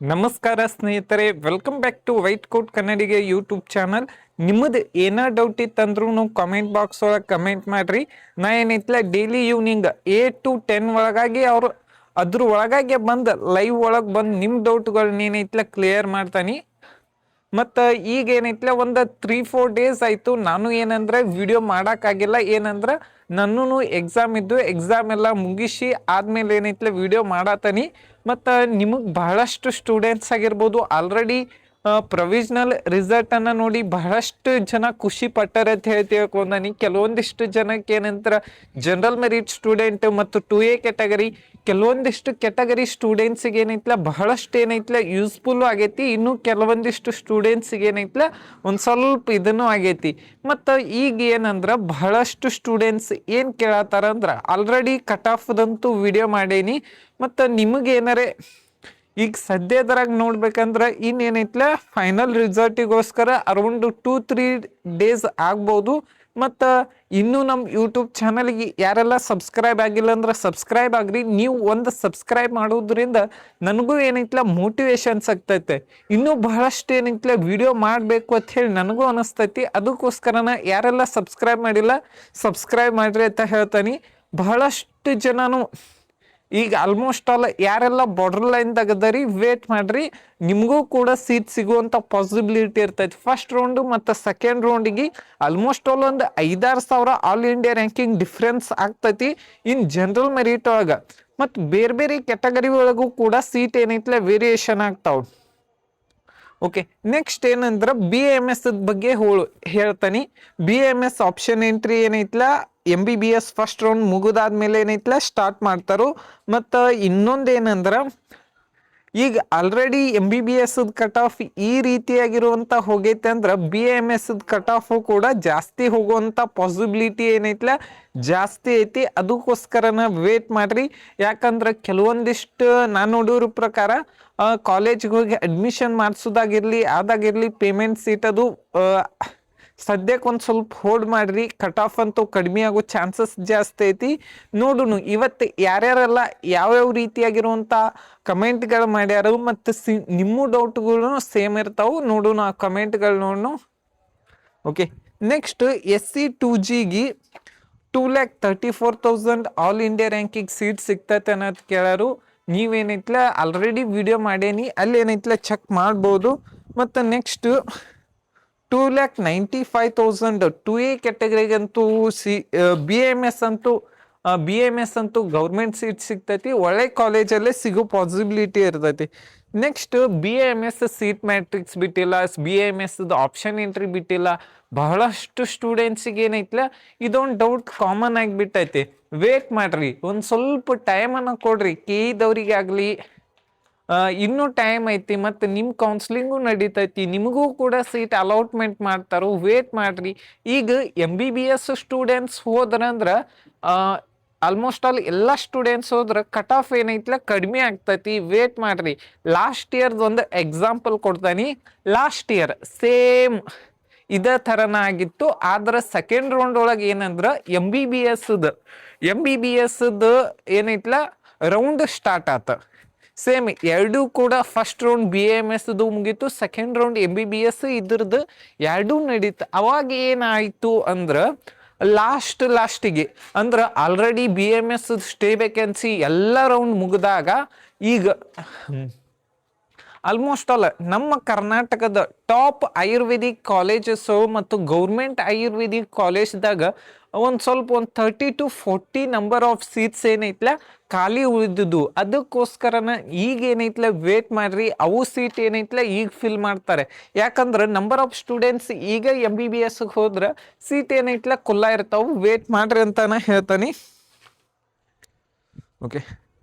ನಮಸ್ಕಾರ ಸ್ನೇಹಿತರೆ, welcome back to white coat Kannadige YouTube channel. ನಿಮ್ಮದು ಏನ ಡೌಟ್ ಇತ್ತಂದ್ರೂ ಕಾಮೆಂಟ್ ಬಾಕ್ಸ್ ಒಳಗೆ ಕಮೆಂಟ್ ಮಾಡ್ರಿ. ನಾ ಏನೈತ್ಲ ಡೈಲಿ ಈವ್ನಿಂಗ್ 8 to 10 ಒಳಗಾಗಿ ಅವ್ರು ಅದ್ರ ಒಳಗಾಗಿ ಬಂದು ಲೈವ್ ಒಳಗೆ ಬಂದು ನಿಮ್ಮ ಡೌಟ್ಗಳನ್ನ ಏನೈತ್ಲ ಕ್ಲಿಯರ್ ಮಾಡ್ತಾನೆ. ಮತ್ತು ಈಗ ಏನೈತ್ಲ ಒಂದು 3-4 ಡೇಸ್ ಆಯಿತು ನಾನು ಏನಂದ್ರೆ ವಿಡಿಯೋ ಮಾಡೋಕ್ಕಾಗಿಲ್ಲ. ಏನಂದ್ರೆ ನನ್ನೂ ಎಕ್ಸಾಮ್ ಇದ್ದು, ಎಕ್ಸಾಮ್ ಎಲ್ಲ ಮುಗಿಸಿ ಆದಮೇಲೆ ಏನೈತ್ಲ ವಿಡಿಯೋ ಮಾಡತ್ತಾನೆ. ಮತ್ತು ನಿಮಗೆ ಬಹಳಷ್ಟು ಸ್ಟೂಡೆಂಟ್ಸ್ ಆಗಿರ್ಬೋದು ಆಲ್ರೆಡಿ ಪ್ರೊವಿಷನಲ್ ರಿಸಲ್ಟನ್ನು ನೋಡಿ ಬಹಳಷ್ಟು ಜನ ಖುಷಿ ಪಟ್ಟಾರೆ ಅಂತ ಹೇಳಿ ತಿಳ್ಕೊಂಡಾನಿ. ಕೆಲವೊಂದಿಷ್ಟು ಜನಕ್ಕೆ ಏನಂತಾರೆ ಜನರಲ್ ಮೆರಿಟ್ ಸ್ಟೂಡೆಂಟ್ ಮತ್ತು 2A ಕ್ಯಾಟಗರಿ, ಕೆಲವೊಂದಿಷ್ಟು ಕ್ಯಾಟಗರಿ ಸ್ಟೂಡೆಂಟ್ಸಿಗೆ ಏನೈತ್ಲ ಬಹಳಷ್ಟು ಏನೈತ್ಲ ಯೂಸ್ಫುಲ್ ಆಗೈತಿ. ಇನ್ನು ಕೆಲವೊಂದಿಷ್ಟು ಸ್ಟೂಡೆಂಟ್ಸಿಗೆ ಏನೈತ್ಲ ಒಂದು ಸ್ವಲ್ಪ ಇದನ್ನು ಆಗೈತಿ. ಮತ್ತು ಈಗ ಏನಂದ್ರೆ ಬಹಳಷ್ಟು ಸ್ಟೂಡೆಂಟ್ಸ್ ಏನು ಕೇಳತ್ತಾರ ಅಂದ್ರೆ ಆಲ್ರೆಡಿ ಕಟ್ ಆಫ್ದಂತೂ ವಿಡಿಯೋ ಮಾಡೇನಿ. ಮತ್ತು ನಿಮಗೆ ಏನಾರೇ ಈಗ ಸದ್ಯದ್ರಾಗ ನೋಡ್ಬೇಕಂದ್ರೆ ಇನ್ನೇನೈತ್ಲ ಫೈನಲ್ ರಿಸಲ್ಟಿಗೋಸ್ಕರ ಅರೌಂಡ್ 2-3 ಡೇಸ್ ಆಗ್ಬೋದು. ಮತ್ತು ಇನ್ನೂ ನಮ್ಮ ಯೂಟ್ಯೂಬ್ ಚಾನಲ್ಗೆ ಯಾರೆಲ್ಲ ಸಬ್ಸ್ಕ್ರೈಬ್ ಆಗಿಲ್ಲ ಅಂದ್ರೆ ಸಬ್ಸ್ಕ್ರೈಬ್ ಆಗ್ರಿ. ನೀವು ಒಂದು ಸಬ್ಸ್ಕ್ರೈಬ್ ಮಾಡೋದ್ರಿಂದ ನನಗೂ ಏನೈತ್ಲ ಮೋಟಿವೇಶನ್ಸ್ ಆಗ್ತೈತೆ, ಇನ್ನೂ ಬಹಳಷ್ಟು ಏನೈತ್ಲ ವಿಡಿಯೋ ಮಾಡಬೇಕು ಅಂತ ಹೇಳಿ ನನಗೂ ಅನಿಸ್ತೈತಿ. ಅದಕ್ಕೋಸ್ಕರನ ಯಾರೆಲ್ಲ ಸಬ್ಸ್ಕ್ರೈಬ್ ಮಾಡಿಲ್ಲ ಸಬ್ಸ್ಕ್ರೈಬ್ ಮಾಡಿರಿ ಅಂತ ಹೇಳ್ತಾನೆ. ಬಹಳಷ್ಟು ಜನನು ಈಗ ಆಲ್ಮೋಸ್ಟ್ ಆಲ್ ಯಾರೆಲ್ಲ ಬಾರ್ಡರ್ ಲೈನ್ ತೆಗದರಿ ವೇಟ್ ಮಾಡ್ರಿ, ನಿಮಗೂ ಕೂಡ ಸೀಟ್ ಸಿಗುವಂಥ ಪಾಸಿಬಿಲಿಟಿ ಇರ್ತೈತಿ. ಫಸ್ಟ್ ರೌಂಡು ಮತ್ತು ಸೆಕೆಂಡ್ ರೌಂಡಿಗೆ ಆಲ್ಮೋಸ್ಟ್ ಆಲ್ ಒಂದು 5,000-6,000 ಆಲ್ ಇಂಡಿಯಾ ರ್ಯಾಂಕಿಂಗ್ ಡಿಫ್ರೆನ್ಸ್ ಆಗ್ತೈತಿ ಇನ್ ಜನರಲ್ ಮೆರಿಟ್ ಒಳಗೆ. ಮತ್ತು ಬೇರೆ ಬೇರೆ ಕ್ಯಾಟಗರಿ ಒಳಗೂ ಕೂಡ ಸೀಟ್ ಏನೈತ್ಲೆ ವೇರಿಯೇಷನ್ ಆಗ್ತಾವೆ. ಓಕೆ, ನೆಕ್ಸ್ಟ್ ಏನಂದ್ರೆ BAMS ಬಗ್ಗೆ ಹೇಳ್ತಾನೆ. BAMS ಆಪ್ಷನ್ ಎಂಟ್ರಿ ಏನೈತ್ಲ MBBS ಫಸ್ಟ್ ರೌಂಡ್ ಮುಗಿದಾದ್ಮೇಲೆ ಏನೈತ್ಲ ಸ್ಟಾರ್ಟ್ ಮಾಡ್ತಾರೋ. ಮತ್ತು ಇನ್ನೊಂದು ಏನಂದ್ರೆ ಈಗ ಆಲ್ರೆಡಿ MBBS ಕಟ್ ಆಫ್ ಈ ರೀತಿಯಾಗಿರುವಂಥ ಹೋಗೈತೆ ಅಂದ್ರೆ BAMS ಕಟ್ ಆಫು ಕೂಡ ಜಾಸ್ತಿ ಹೋಗುವಂಥ ಪಾಸಿಬಿಲಿಟಿ ಏನೈತ್ಲ ಜಾಸ್ತಿ ಐತಿ. ಅದಕ್ಕೋಸ್ಕರನ ವೇಟ್ ಮಾಡ್ರಿ. ಯಾಕಂದ್ರೆ ಕೆಲವೊಂದಿಷ್ಟು ನಾನು ನೋಡಿರೋ ಪ್ರಕಾರ ಕಾಲೇಜ್ಗೆ ಹೋಗಿ ಅಡ್ಮಿಷನ್ ಮಾಡಿಸೋದಾಗಿರ್ಲಿ ಅದಾಗಿರ್ಲಿ ಪೇಮೆಂಟ್ ಸೀಟ್ ಅದು ಸದ್ಯಕ್ಕೆ ಒಂದು ಸ್ವಲ್ಪ ಹೋಲ್ಡ್ ಮಾಡ್ರಿ. ಕಟ್ ಆಫ್ ಅಂತೂ ಕಡಿಮೆ ಆಗೋ ಚಾನ್ಸಸ್ ಜಾಸ್ತಿ ಐತಿ. ನೋಡುನು ಇವತ್ತು ಯಾರ್ಯಾರೆಲ್ಲ ಯಾವ್ಯಾವ ರೀತಿಯಾಗಿರುವಂಥ ಕಮೆಂಟ್ಗಳು ಮಾಡ್ಯಾರು ಮತ್ತು ನಿಮ್ಮ ಡೌಟ್ಗಳು ಸೇಮ್ ಇರ್ತಾವೆ. ನೋಡುನು ಆ ಕಮೆಂಟ್ಗಳು ನೋಡು. Okay, next SC 2Gಗೆ 2,34,000 all India ranking seat ಸಿಗ್ತೈತೆ ಅನ್ನೋದು ಕೇಳಾರು. ನೀವೇನೈತ್ಲ ಆಲ್ರೆಡಿ ವಿಡಿಯೋ ಮಾಡೇನಿ, ಅಲ್ಲಿ ಏನೈತ್ಲ ಚೆಕ್ ಮಾಡ್ಬೋದು. ಮತ್ತು ನೆಕ್ಸ್ಟ್ 2,95,000 2A ಕ್ಯಾಟಗರಿಗಂತೂ BAMS ಅಂತೂ ಗೌರ್ಮೆಂಟ್ ಸೀಟ್ ಸಿಗ್ತೈತಿ, ಒಳ್ಳೆ ಕಾಲೇಜಲ್ಲೇ ಸಿಗೋ ಪಾಸಿಬಿಲಿಟಿ ಇರ್ತೈತಿ. ನೆಕ್ಸ್ಟ್ BAMS ಸೀಟ್ ಮ್ಯಾಟ್ರಿಕ್ಸ್ ಬಿಟ್ಟಿಲ್ಲ, BAMS ಆಪ್ಷನ್ ಎಂಟ್ರಿ ಬಿಟ್ಟಿಲ್ಲ. ಬಹಳಷ್ಟು ಸ್ಟೂಡೆಂಟ್ಸಿಗೆ ಏನೈತ್ಲ ಇದೊಂದು ಡೌಟ್ ಕಾಮನ್ ಆಗಿಬಿಟ್ಟೈತಿ. ವೇಟ್ ಮಾಡ್ರಿ, ಒಂದು ಸ್ವಲ್ಪ ಟೈಮನ್ನು ಕೊಡ್ರಿ. KE ಆಗಲಿ ಇನ್ನೂ ಟೈಮ್ ಐತಿ. ಮತ್ತು ನಿಮ್ಮ ಕೌನ್ಸ್ಲಿಂಗು ನಡೀತೈತಿ, ನಿಮಗೂ ಕೂಡ ಸೀಟ್ ಅಲಾಟ್ಮೆಂಟ್ ಮಾಡ್ತಾರೋ. ವೇಟ್ ಮಾಡ್ರಿ. ಈಗ MBBS ಸ್ಟೂಡೆಂಟ್ಸ್ ಹೋದ್ರಂದ್ರೆ ಆಲ್ಮೋಸ್ಟ್ ಆಲ್ ಎಲ್ಲ ಸ್ಟೂಡೆಂಟ್ಸ್ ಹೋದ್ರೆ ಕಟ್ ಆಫ್ ಏನೈತ್ಲ ಕಡಿಮೆ ಆಗ್ತೈತಿ. ವೇಟ್ ಮಾಡ್ರಿ. ಲಾಸ್ಟ್ ಇಯರ್ದು ಒಂದು ಎಕ್ಸಾಂಪಲ್ ಕೊಡ್ತಾನೆ. ಲಾಸ್ಟ್ ಇಯರ್ ಸೇಮ್ ಇದೇ ಥರನ ಆಗಿತ್ತು. ಆದ್ರೆ ಸೆಕೆಂಡ್ ರೌಂಡ್ ಒಳಗೆ ಏನಂದ್ರೆ MBBS ಏನೈತ್ಲ ರೌಂಡ್ ಸ್ಟಾರ್ಟ್ ಆತ. ಸೇಮ್ ಎರಡೂ ಕೂಡ ಫಸ್ಟ್ ರೌಂಡ್ BAMS ಮುಗೀತು, ಸೆಕೆಂಡ್ ರೌಂಡ್ MBBS ಇದ್ರದ್ದು ಎರಡೂ ನಡೀತು. ಅವಾಗ ಏನಾಯಿತು ಅಂದ್ರೆ ಲಾಸ್ಟಿಗೆ ಅಂದ್ರೆ ಆಲ್ರೆಡಿ BAMS ಸ್ಟೇ ವೇಕೆನ್ಸಿ ಎಲ್ಲ ರೌಂಡ್ ಮುಗಿದಾಗ ಈಗ ಆಲ್ಮೋಸ್ಟ್ ಆಲ್ ನಮ್ಮ ಕರ್ನಾಟಕದ ಟಾಪ್ ಆಯುರ್ವೇದಿಕ್ ಕಾಲೇಜಸ್ಸು ಮತ್ತು ಗೌರ್ಮೆಂಟ್ ಆಯುರ್ವೇದಿಕ್ ಕಾಲೇಜ್ದಾಗ ಒಂದು 30 to 40 ನಂಬರ್ ಆಫ್ ಸೀಟ್ಸ್ ಏನೈತ್ಲ ಖಾಲಿ ಉಳಿದಿದ್ದು. ಅದಕ್ಕೋಸ್ಕರನ ಈಗ ಏನೈತ್ಲ ವೇಟ್ ಮಾಡ್ರಿ. ಅವು ಸೀಟ್ ಏನೈತ್ಲ ಈಗ ಫಿಲ್ ಮಾಡ್ತಾರೆ. ಯಾಕಂದ್ರೆ ನಂಬರ್ ಆಫ್ ಸ್ಟೂಡೆಂಟ್ಸ್ ಈಗ MBBSಗೆ ಹೋದ್ರೆ ಸೀಟ್ ಏನೈತ್ಲ ಕುಲ್ಲ ಇರ್ತಾವೆ. ವೇಟ್ ಮಾಡ್ರಿ ಅಂತಾನೆ ಹೇಳ್ತಾನೆ. ಓಕೆ,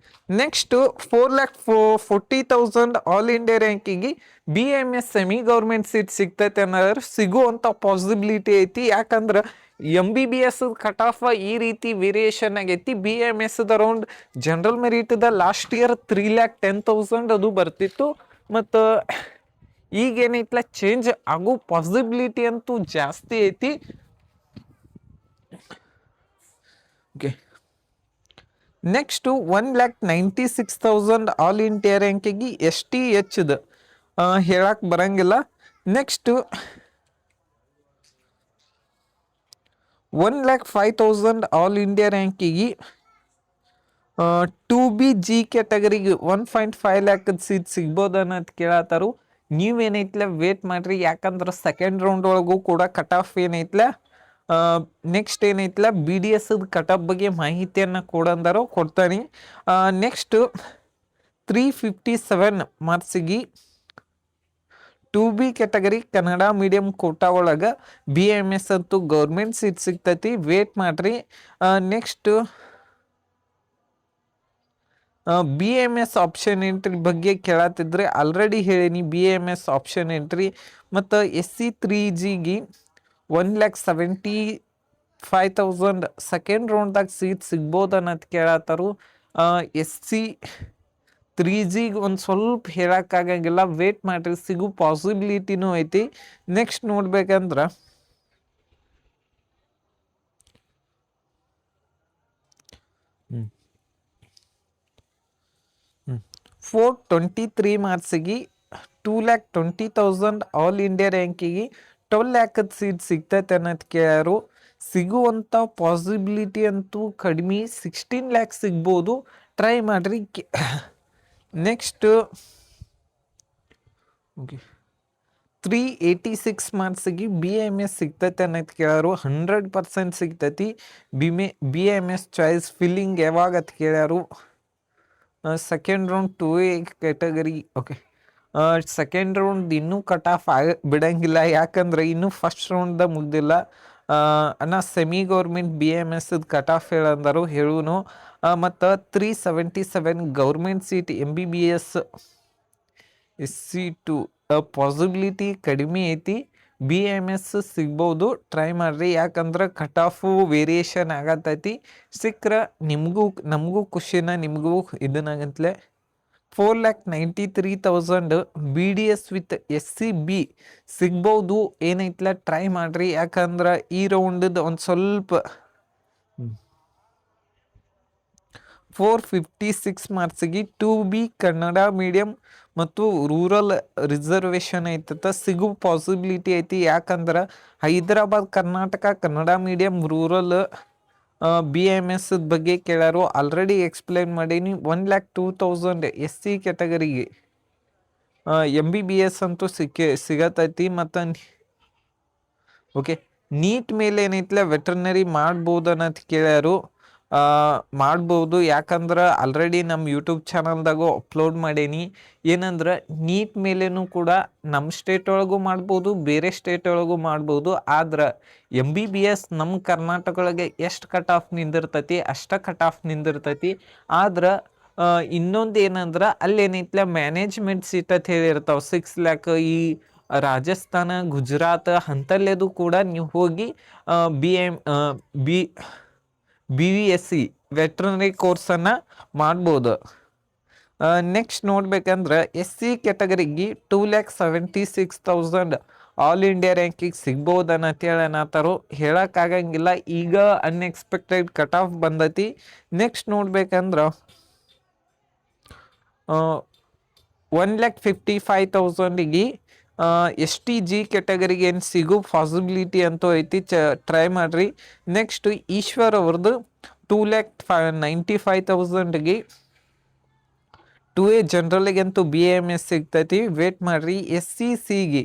ನೆಕ್ಸ್ಟ್ 4,40,000 ಆಲ್ ಇಂಡಿಯಾ ರ್ಯಾಂಕಿಗೆ BAMS ಸೆಮಿ ಗೌರ್ಮೆಂಟ್ ಸೀಟ್ ಸಿಗ್ತೈತೆ ಅನ್ನೋದ್ರ ಸಿಗುವಂಥ ಪಾಸಿಬಿಲಿಟಿ ಐತಿ. ಯಾಕಂದ್ರೆ MBBS ಕಟ್ ಆಫ್ ಈ ರೀತಿ ವೇರಿಯೇಷನ್ ಆಗೈತಿ. BAMS ಅರೌಂಡ್ ಜನರಲ್ ಮೆರಿಟ್ದ ಲಾಸ್ಟ್ ಇಯರ್ 3,10,000 ಅದು ಬರ್ತಿತ್ತು. ಮತ್ತು ಈಗೇನೈತ್ಲ ಚೇಂಜ್ ಆಗೋ ಪಾಸಿಬಿಲಿಟಿ ಅಂತೂ ಜಾಸ್ತಿ ಐತಿ. ಓಕೆ, ನೆಕ್ಸ್ಟ್ 1,96,000 ಆಲ್ ಇಂಡಿಯಾ ರ್ಯಾಂಕಿಗೆ STHದ ಹೇಳಕ್ ಬರಂಗಿಲ್ಲ. ನೆಕ್ಸ್ಟ್ 1,05,000 ಆಲ್ ಇಂಡಿಯಾ ರ್ಯಾಂಕಿಗೆ 2BG ಕ್ಯಾಟಗರಿಗೆ 1.5 ಲ್ಯಾಕ್ ಸೀಟ್ ಸಿಗ್ಬೋದು ಅನ್ನೋದು ಕೇಳತ್ತಾರು. ನೀವೇನೈತ್ಲ ವೇಟ್ ಮಾಡ್ರಿ, ಯಾಕಂದ್ರೆ ಸೆಕೆಂಡ್ ರೌಂಡ್ ಒಳಗೂ ಕೂಡ ಕಟ್ ಆಫ್ ಏನೈತ್ಲ ನೆಕ್ಸ್ಟ್ ಏನೈತ್ಲ BDS ಕಟ್ ಆಫ್ ಬಗ್ಗೆ ಮಾಹಿತಿಯನ್ನು ಕೊಡಂದಾರೋ ಕೊಡ್ತಾನೆ. ನೆಕ್ಸ್ಟ್ 357 ಮಾರ್ಕ್ಸಿಗೆ 2B category Kannada medium quota ಒಳಗೆ BAMS ಅಂತೂ ಗೌರ್ಮೆಂಟ್ ಸೀಟ್ ಸಿಗ್ತೈತಿ, ವೇಟ್ ಮಾಡ್ರಿ. ನೆಕ್ಸ್ಟ್ BAMS ಆಪ್ಷನ್ ಎಂಟ್ರಿ ಬಗ್ಗೆ ಕೇಳತ್ತಿದ್ರೆ ಆಲ್ರೆಡಿ ಹೇಳೀನಿ. BAMS ಆಪ್ಷನ್ ಎಂಟ್ರಿ ಮತ್ತು SC 3Gಗೆ 1,75,000 ಸೆಕೆಂಡ್ ರೌಂಡ್ದಾಗ ಸೀಟ್ ಸಿಗ್ಬೋದು ಅನ್ನೋದು ಕೇಳತ್ತಾರು. SC 3Gಗೆ ಒಂದು ಸ್ವಲ್ಪ ಹೇಳೋಕ್ಕಾಗಂಗಿಲ್ಲ, ವೇಟ್ ಮಾಡ್ರಿ, ಸಿಗೋ ಪಾಸಿಬಿಲಿಟಿನೂ ಐತಿ. ನೆಕ್ಸ್ಟ್ ನೋಡ್ಬೇಕಂದ್ರೆ 423 ಮಾರ್ಕ್ಸಿಗೆ 2,20,000 ಆಲ್ ಇಂಡಿಯಾ ರ್ಯಾಂಕಿಗೆ 12 ಲ್ಯಾಕ್ ಸೀಟ್ ಸಿಗ್ತೈತೆ ಅನ್ನೋದು ಕೇಳ್ಯಾರು. ಸಿಗುವಂಥ ಪಾಸಿಬಿಲಿಟಿ ಅಂತೂ ಕಡಿಮೆ, 16 ಲ್ಯಾಕ್ ಸಿಗ್ಬೋದು, ಟ್ರೈ ಮಾಡಿರಿ. ನೆಕ್ಸ್ಟ್ 386 ಮಾರ್ಕ್ಸಿಗೆ BAMS ಸಿಗ್ತೈತೆ ಅನ್ನೋದು ಕೇಳ್ಯಾರು. 100% ಸಿಗ್ತೈತಿ. BAMS ಚಾಯ್ಸ್ ಫಿಲ್ಲಿಂಗ್ ಯಾವಾಗ ಅಂತ ಕೇಳ್ಯಾರು. Second round 2A category. Okay, second round ಇನ್ನೂ ಕಟ್ ಆಫ್ ಬಿಡಂಗಿಲ್ಲ, ಯಾಕಂದ್ರೆ ಇನ್ನೂ ಫಸ್ಟ್ ರೌಂಡ್ದಾಗ ಮುಗ್ದಿಲ್ಲ. ಅನ್ನ semi government BAMS cut off ಹೇಳಂದರು ಹೇಳುನು. ಮತ್ತು 377 government seat MBBS SC2 possibility ಕಡಿಮೆ ಐತಿ. BAMS ಸಿಗ್ಬೋದು, ಟ್ರೈ ಮಾಡ್ರಿ, ಯಾಕಂದ್ರೆ ಕಟ್ ಆಫು ವೇರಿಯೇಷನ್ ಆಗತ್ತೈತಿ. ಸಿಕ್ಕರೆ ನಮಗೂ ಖುಷಿನ, ನಿಮಗೂ ಇದನ್ನಾಗಂತಲೇ. 4,93,000 BDS ವಿತ್ SCB ಸಿಗ್ಬೋದು, ಏನೈತ್ಲ ಟ್ರೈ ಮಾಡ್ರಿ, ಯಾಕಂದ್ರೆ ಈ ರೌಂಡದ ಒಂದು ಸ್ವಲ್ಪ 456 ಮಾರ್ಕ್ಸಿಗೆ 2B ಕನ್ನಡ ಮೀಡಿಯಂ ಮತ್ತು ರೂರಲ್ ರಿಸರ್ವೇಷನ್ ಐತತ, ಸಿಗೋ ಪಾಸಿಬಿಲಿಟಿ ಐತಿ. ಯಾಕಂದ್ರೆ Hyderabad Karnataka Kannada medium rural BAMS ಬಗ್ಗೆ ಕೇಳ್ಯಾರು, ಆಲ್ರೆಡಿ ಎಕ್ಸ್ಪ್ಲೇನ್ ಮಾಡೀನಿ. 1,02,000 SC ಕ್ಯಾಟಗರಿಗೆ MBBS ಅಂತೂ ಸಿಗತೈತಿ. ಮತ್ತು ಓಕೆ, ನೀಟ್ ಮೇಲೆ ಏನೈತಿಲ್ಲ ವೆಟರ್ನರಿ ಮಾಡ್ಬೋದು ಅನ್ನೋದು ಕೇಳ್ಯಾರು. ಮಾಡ್ಬೋದು, ಯಾಕಂದ್ರೆ ಆಲ್ರೆಡಿ ನಮ್ಮ ಯೂಟ್ಯೂಬ್ ಚಾನಲ್ದಾಗೂ ಅಪ್ಲೋಡ್ ಮಾಡೀನಿ. ಏನಂದ್ರೆ ನೀಟ್ ಮೇಲೇನೂ ಕೂಡ ನಮ್ಮ ಸ್ಟೇಟ್ ಒಳಗೂ ಮಾಡ್ಬೋದು, ಬೇರೆ ಸ್ಟೇಟ್ ಒಳಗೂ ಮಾಡ್ಬೋದು. ಆದ್ರೆ MBBS ನಮ್ಮ ಕರ್ನಾಟಕ ಒಳಗೆ ಎಷ್ಟು ಕಟ್ ಆಫ್ ನಿಂದಿರ್ತೈತಿ ಅಷ್ಟ ಕಟ್ ಆಫ್ ನಿಂದಿರ್ತೈತಿ. ಆದ್ರೆ ಇನ್ನೊಂದು ಏನಂದ್ರೆ ಅಲ್ಲೇನೈತಿಲ್ಲ ಮ್ಯಾನೇಜ್ಮೆಂಟ್ ಸೀಟ್ ಅಂತ ಹೇಳಿರ್ತಾವೆ 6 ಲ್ಯಾಕ್. ಈ ರಾಜಸ್ಥಾನ, ಗುಜರಾತ್ ಅಂತಲ್ಲೇದು ಕೂಡ ನೀವು ಹೋಗಿ BVSC ವೆಟ್ರನರಿ ಕೋರ್ಸನ್ನು ಮಾಡ್ಬೋದು. ನೆಕ್ಸ್ಟ್ ನೋಡ್ಬೇಕಂದ್ರೆ SC ಕ್ಯಾಟಗರಿಗೆ 2,76,000 ಆಲ್ ಇಂಡಿಯಾ ರ್ಯಾಂಕಿಗೆ ಸಿಗ್ಬೋದು ಅನ್ನತ್ತೇಳನತ್ತಾರು. ಹೇಳೋಕ್ಕಾಗಂಗಿಲ್ಲ, ಈಗ ಅನ್ಎಕ್ಸ್ಪೆಕ್ಟೆಡ್ ಕಟ್ ಆಫ್ ಬಂದೈತಿ. ನೆಕ್ಸ್ಟ್ ನೋಡ್ಬೇಕಂದ್ರೆ 1,55,000ಗೆ STG ಕ್ಯಾಟಗರಿಗೆ ಏನು ಸಿಗೋ ಪಾಸಿಬಿಲಿಟಿ ಅಂತೂ ಐತಿ, ಟ್ರೈ ಮಾಡ್ರಿ. ನೆಕ್ಸ್ಟ್ ಈಶ್ವರ್ ಅವ್ರದ್ದು 2,95,000ಗೆ 2A ಜನರಲ್ಗಂತೂ BAMS ಸಿಗ್ತೈತಿ, ವೇಟ್ ಮಾಡ್ರಿ. SCCಗೆ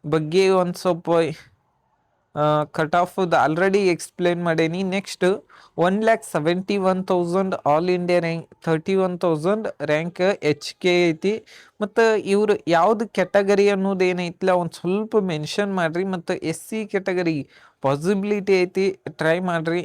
ಬಗ್ಗೆ ಒಂದು ಸ್ವಲ್ಪ ಕಟ್ ಆಫ್ ಆಲ್ರೆಡಿ ಎಕ್ಸ್ಪ್ಲೇನ್ ಮಾಡೀನಿ. Next 1,71,000 all India rank 31,000 rank HK ಐತಿ. ಮತ್ತು ಇವರು ಯಾವ್ದು ಕ್ಯಾಟಗರಿ ಅನ್ನೋದು ಏನೈತಿಲ್ಲ ಒಂದು ಸ್ವಲ್ಪ ಮೆನ್ಷನ್ ಮಾಡ್ರಿ. ಮತ್ತು SC ಕ್ಯಾಟಗರಿ ಪಾಸಿಬಿಲಿಟಿ ಐತಿ, ಟ್ರೈ ಮಾಡ್ರಿ.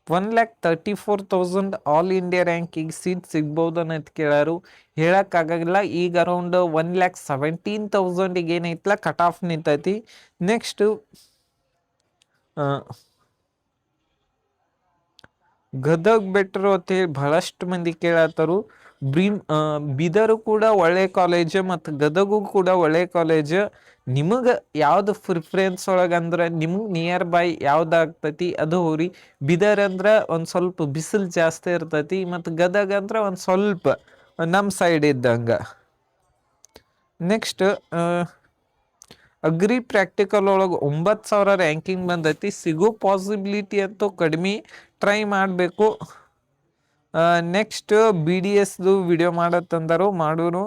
1,34,000 ಆಲ್ ಇಂಡಿಯಾ ರ್ಯಾಂಕಿಗೆ ಸೀಟ್ ಸಿಗ್ಬೋದು ಅನ್ನೋದು ಕೇಳಾರು. ಹೇಳೋಕ್ಕಾಗಲ್ಲ, ಈಗ ಅರೌಂಡ್ 1,17,000ಗೆ ಏನೈತಿಲ್ಲ ಕಟ್ ಆಫ್ ನಿಂತೈತಿ. ನೆಕ್ಸ್ಟ್ ಗದಗ್ ಬೆಟ್ರು ಅಂತೇಳಿ ಬಹಳಷ್ಟು ಮಂದಿ ಕೇಳತ್ತಾರು. ಬೀದರು ಕೂಡ ಒಳ್ಳೆ ಕಾಲೇಜ್ ಮತ್ತು ಗದಗು ಕೂಡ ಒಳ್ಳೆ ಕಾಲೇಜ್. ನಿಮಗೆ ಯಾವ್ದು ಪ್ರಿಫರೆನ್ಸ್ ಒಳಗಂದ್ರೆ ನಿಮಗೆ ನಿಯರ್ ಬೈ ಯಾವ್ದಾಗ್ತೈತಿ ಅದು ಹೋರಿ. ಬೀದರ್ ಅಂದ್ರೆ ಒಂದು ಸ್ವಲ್ಪ ಬಿಸಿಲು ಜಾಸ್ತಿ ಇರ್ತೈತಿ, ಮತ್ತು ಗದಗ ಅಂದ್ರೆ ಒಂದು ಸ್ವಲ್ಪ ನಮ್ಮ ಸೈಡ್ ಇದ್ದಂಗೆ. ನೆಕ್ಸ್ಟ್ ಅಗ್ರಿ ಪ್ರಾಕ್ಟಿಕಲ್ ಒಳಗೆ 9,000 ರ್ಯಾಂಕಿಂಗ್ ಬಂದೈತಿ. ಸಿಗೋ ಪಾಸಿಬಿಲಿಟಿ ಅಂತೂ ಕಡಿಮೆ, ಟ್ರೈ ಮಾಡಬೇಕು. ನೆಕ್ಸ್ಟ್ BDSದು ವಿಡಿಯೋ ಮಾಡತ್ತಂದರು ಮಾಡೋರು.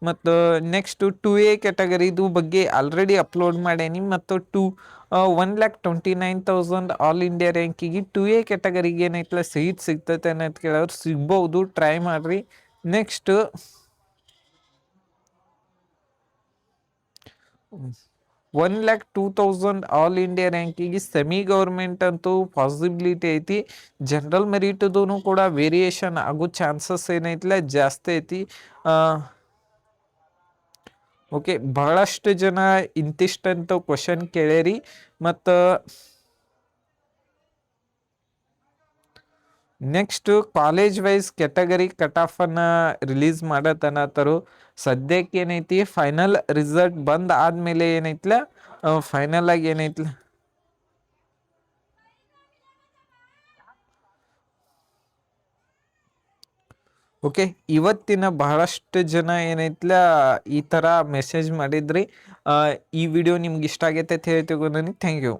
ಮತ್ತು ನೆಕ್ಸ್ಟ್ 2A ಕ್ಯಾಟಗರಿದು ಬಗ್ಗೆ ಆಲ್ರೆಡಿ ಅಪ್ಲೋಡ್ ಮಾಡೇನಿ. ಮತ್ತು 1,29,000 ಆಲ್ ಇಂಡಿಯಾ ರ್ಯಾಂಕಿಗೆ 2A ಕ್ಯಾಟಗರಿಗೆ ಏನೈತಲ್ಲ ಸೀಟ್ ಸಿಗ್ತೈತೆ ಅನ್ನೋದು ಕೇಳೋರು ಸಿಗ್ಬೋದು, ಟ್ರೈ ಮಾಡ್ರಿ. ನೆಕ್ಸ್ಟ್ 1,02,000 ಆಲ್ ಇಂಡಿಯಾ ರ್ಯಾಂಕಿಗೆ ಸೆಮಿ ಗೌರ್ಮೆಂಟ್ ಅಂತೂ ಪಾಸಿಬಿಲಿಟಿ ಐತಿ. ಜನರಲ್ ಮೆರಿಟ್ದು ಕೂಡ ವೇರಿಯೇಷನ್ ಆಗೋ ಚಾನ್ಸಸ್ ಏನೈತಿಲ್ಲ ಜಾಸ್ತಿ ಐತಿ. ಓಕೆ, ಬಹಳಷ್ಟು ಜನ ಇಂತಿಷ್ಟಂತ ಕ್ವಶನ್ ಕೇಳೇರಿ. ಮತ್ತು next college wise category cut off ಅನ್ನ ರಿಲೀಸ್ ಮಾಡತ್ತನತ್ತರು. ಸದ್ಯಕ್ಕೆ ಏನೈತಿ ಫೈನಲ್ ರಿಸಲ್ಟ್ ಬಂದ್ ಆದ್ಮೇಲೆ ಏನೈತಿಲ್ಲ ಫೈನಲ್ ಆಗಿ ಏನೈತಿಲ್ಲ ಓಕೆ. ಇವತ್ತಿನ ಬಹಳಷ್ಟು ಜನ ಏನೈತಿಲ್ಲ ಈ ಥರ ಮೆಸೇಜ್ ಮಾಡಿದ್ರಿ. ಈ ವಿಡಿಯೋ ನಿಮ್ಗೆ ಇಷ್ಟ ಆಗೈತೆ ಅಂತ ಹೇಳ್ತೀವಿ. Thank you.